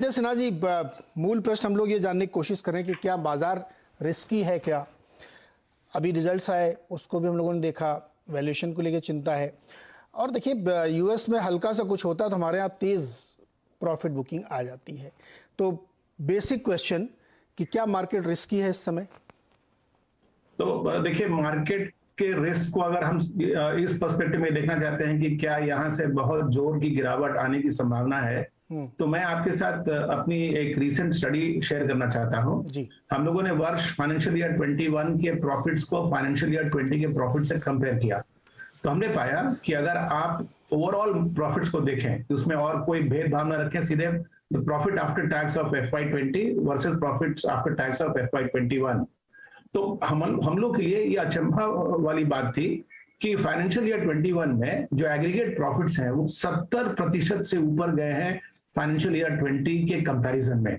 जय सिन्हा जी, मूल प्रश्न हम लोग ये जानने की कोशिश करें कि क्या बाजार रिस्की है क्या। अभी रिजल्ट्स आए, उसको भी हम लोगों ने देखा, वैल्यूएशन को लेकर चिंता है। और देखिए यूएस में हल्का सा कुछ होता है तो हमारे यहाँ तेज प्रॉफिट बुकिंग आ जाती है। तो बेसिक क्वेश्चन कि क्या मार्केट रिस्की है इस समय। तो देखिए, मार्केट के रिस्क को अगर हम इस पर्सपेक्टिव में देखना चाहते हैं कि क्या यहाँ से बहुत जोर की गिरावट आने की संभावना है, तो मैं आपके साथ अपनी एक रीसेंट स्टडी शेयर करना चाहता हूँ। हम लोगों ने वर्ष फाइनेंशियल ईयर 21 के प्रॉफिट्स को फाइनेंशियल ईयर 20 के प्रॉफिट से कंपेयर किया, तो हमने पाया कि अगर आप ओवरऑल प्रॉफिट्स को देखें तो उसमें और कोई भेदभाव न रखें, सीधे the profit after tax of FY20 versus profits after tax of FY21, तो हम लोग के लिए ये अचंभा वाली बात थी कि फाइनेंशियल ईयर 21 में जो एग्रीगेट प्रॉफिट्स हैं वो 70% से ऊपर गए हैं फाइनेंशियल ईयर 20 के कंपैरिजन में।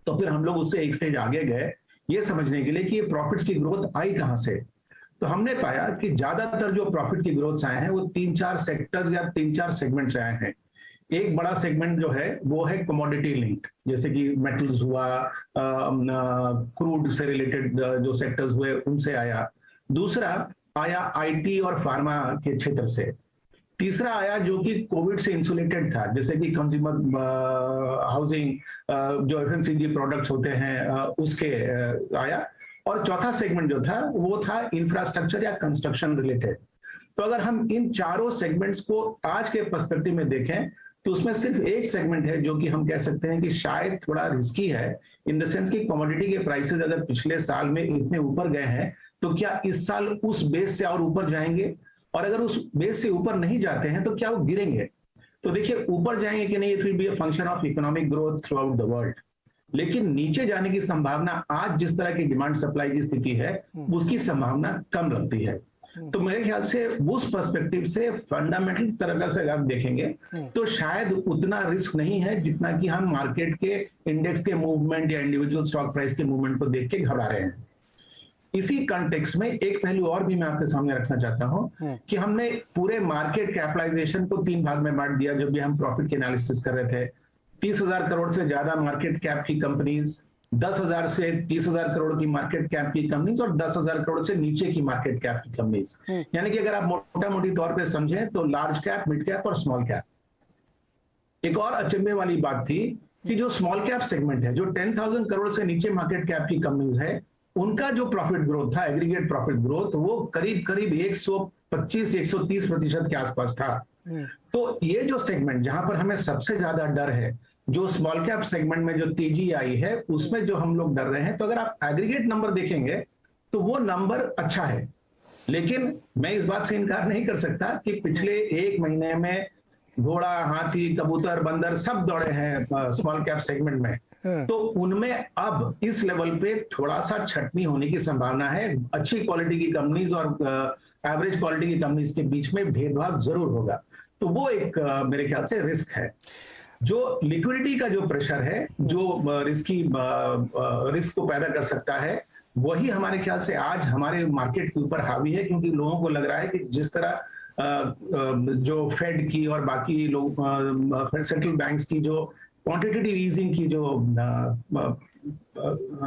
तो फिर हम लोग उससे एक स्टेज आगे गए ये समझने के लिए कि ये प्रॉफिट्स की ग्रोथ आई कहां से। तो हमने पाया कि ज्यादातर जो प्रॉफिट की ग्रोथ आए हैं वो 3-4 सेक्टर या 3-4 सेगमेंट से आए हैं। एक बड़ा सेगमेंट जो है वो है कमोडिटी लिंक्ड, जैसे कि मेटल्स हुआ, क्रूड से रिलेटेड जो सेक्टर्स हुए उनसे आया। दूसरा आया आईटी और फार्मा के क्षेत्र से। तीसरा आया जो कि कोविड से इंसुलेटेड था, जैसे कि कंज्यूमर हाउसिंग, जो एफएमसीजी प्रोडक्ट्स होते हैं उसके आया। और चौथा सेगमेंट जो था वो था इंफ्रास्ट्रक्चर या कंस्ट्रक्शन रिलेटेड। तो अगर हम इन चारों सेगमेंट्स को आज के पर्सपेक्टिव में देखें तो उसमें सिर्फ एक सेगमेंट है जो कि हम कह सकते हैं कि शायद थोड़ा रिस्की है, इन द सेंस कि कमोडिटी के प्राइसेस अगर पिछले साल में इतने ऊपर गए हैं तो क्या इस साल उस बेस से और ऊपर जाएंगे, और अगर उस बेस से ऊपर नहीं जाते हैं तो क्या वो गिरेंगे। तो देखिए, ऊपर जाएंगे कि नहीं, it will be a function of economic growth through out the world, लेकिन नीचे जाने की संभावना आज जिस तरह की डिमांड सप्लाई की स्थिति है उसकी संभावना कम लगती है। तो मेरे ख्याल से उस पर्सपेक्टिव से फंडामेंटल तरह से अगर आप देखेंगे तो शायद उतना रिस्क नहीं है जितना कि हम मार्केट के इंडेक्स के मूवमेंट या इंडिविजुअल स्टॉक प्राइस के मूवमेंट को देख के घबरा रहे हैं। इसी कॉन्टेक्स्ट में एक पहलू और भी मैं आपके सामने रखना चाहता हूं कि हमने पूरे मार्केट कैपिटलाइजेशन को 3 भाग में बांट दिया जब भी हम प्रॉफिट की एनालिसिस कर रहे थे। 30,000 करोड़ से ज्यादा मार्केट कैप की कंपनीज, 10,000 से 30,000 करोड़ की मार्केट कैप की कंपनीज और 10,000 करोड़ से नीचे की मार्केट कैप की कंपनीज। यानी कि अगर आप मोटा मोटी तौर पे समझें तो लार्ज कैप, मिड कैप और स्मॉल कैप। एक और अचंभे वाली बात थी कि जो स्मॉल कैप सेगमेंट है, जो 10,000 करोड़ से नीचे मार्केट कैप की कंपनीज है, उनका जो प्रॉफिट ग्रोथ था, एग्रीगेट प्रॉफिट ग्रोथ, वो करीब करीब 125-130% के आसपास था। तो ये जो सेगमेंट जहां पर हमें सबसे ज्यादा डर है, जो स्मॉल कैप सेगमेंट में जो तेजी आई है उसमें जो हम लोग डर रहे हैं, तो अगर आप एग्रीगेट नंबर देखेंगे तो वो नंबर अच्छा है। लेकिन मैं इस बात से इनकार नहीं कर सकता कि पिछले 1 महीने में घोड़ा, हाथी, कबूतर, बंदर सब दौड़े हैं स्मॉल कैप सेगमेंट में, तो उनमें अब इस लेवल पे थोड़ा सा छटनी होने की संभावना है। अच्छी क्वालिटी की कंपनीज और एवरेज क्वालिटी की कंपनीज के बीच में भेदभाव जरूर होगा। तो वो एक मेरे ख्याल से रिस्क है। जो लिक्विडिटी का जो प्रेशर है, जो रिस्क को पैदा कर सकता है, वही हमारे ख्याल से आज हमारे मार्केट के ऊपर हावी है, क्योंकि लोगों को लग रहा है कि जिस तरह जो फेड की और बाकी लोग सेंट्रल बैंक्स की जो क्वांटिटेटिव ईजिंग की जो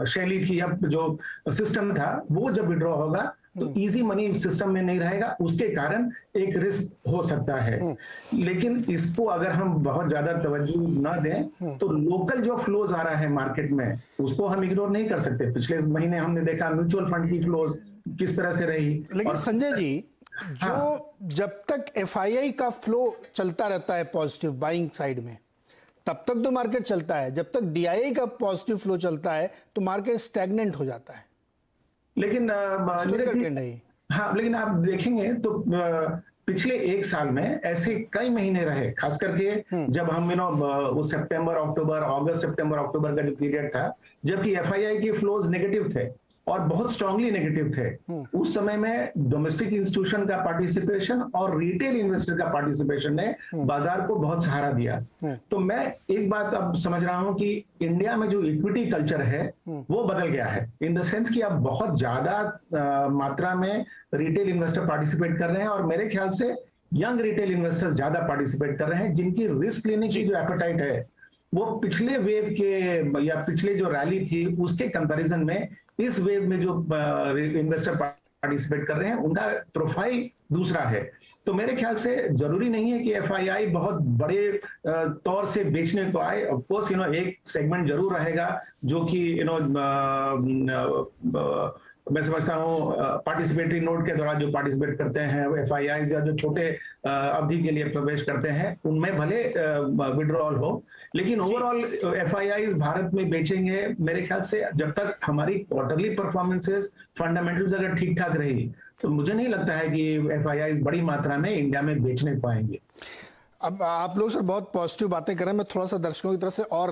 शैली थी या जो सिस्टम था, वो जब विड्रॉ होगा तो इजी मनी सिस्टम में नहीं रहेगा, उसके कारण एक रिस्क हो सकता है। लेकिन इसको अगर हम बहुत ज्यादा तवज्जो ना दें तो लोकल जो फ्लोज आ रहा है मार्केट में उसको हम इग्नोर नहीं कर सकते। पिछले महीने हमने देखा म्यूचुअल फंड की फ्लोज किस तरह से रही। लेकिन संजय जी, जो जब तक एफआईआई का फ्लो चलता रहता है पॉजिटिव बाइंग साइड में, तब तक तो मार्केट चलता है। जब तक डीआईआई का पॉजिटिव फ्लो चलता है तो मार्केट स्टैग्नेंट हो जाता है। लेकिन हाँ, लेकिन आप देखेंगे तो पिछले 1 साल में ऐसे कई महीने रहे, खास करके जब हम वो सितंबर, अक्टूबर, अगस्त, सितंबर, अक्टूबर का जो पीरियड था, जबकि एफआईआई के फ्लोज नेगेटिव थे और बहुत स्ट्रांगली नेगेटिव थे। उस समय में डोमेस्टिक इंस्टीट्यूशन का पार्टिसिपेशन और रिटेल इन्वेस्टर का पार्टिसिपेशन ने बाजार को बहुत सहारा दिया। तो मैं एक बात अब समझ रहा हूं कि इंडिया में जो इक्विटी कल्चर है वो बदल गया है, इन द सेंस कि अब बहुत ज्यादा मात्रा में रिटेल इन्वेस्टर पार्टिसिपेट कर रहे हैं, और मेरे ख्याल से यंग रिटेल इन्वेस्टर्स ज्यादा पार्टिसिपेट कर रहे हैं, जिनकी रिस्क लेने की जो एपेटाइट है वो पिछले वेव के या पिछले जो रैली थी उसके कंपैरिजन में इस वेव में जो इन्वेस्टर पार्टिसिपेट कर रहे हैं उनका प्रोफाइल दूसरा है। तो मेरे ख्याल से जरूरी नहीं है कि एफआईआई बहुत बड़े तौर से बेचने को आए। ऑफ कोर्स एक सेगमेंट जरूर रहेगा जो कि मैं समझता हूँ पार्टिसिपेटरी नोट के दौरान जो पार्टिसिपेट करते हैं एफआईआई या जो छोटे अवधि के लिए प्रवेश करते हैं उनमें भले विड्रॉल हो, लेकिन ओवरऑल एफआईआई भारत में बेचेंगे मेरे ख्याल से जब तक हमारी क्वार्टरली परफॉर्मेंसेस फंडामेंटल्स अगर ठीक ठाक रही तो मुझे नहीं लगता है कि एफआईआई बड़ी मात्रा में इंडिया में बेचने पाएंगे। अब आप लोग सर बहुत पॉजिटिव बातें कर रहे हैं, मैं थोड़ा सा दर्शकों की तरफ से और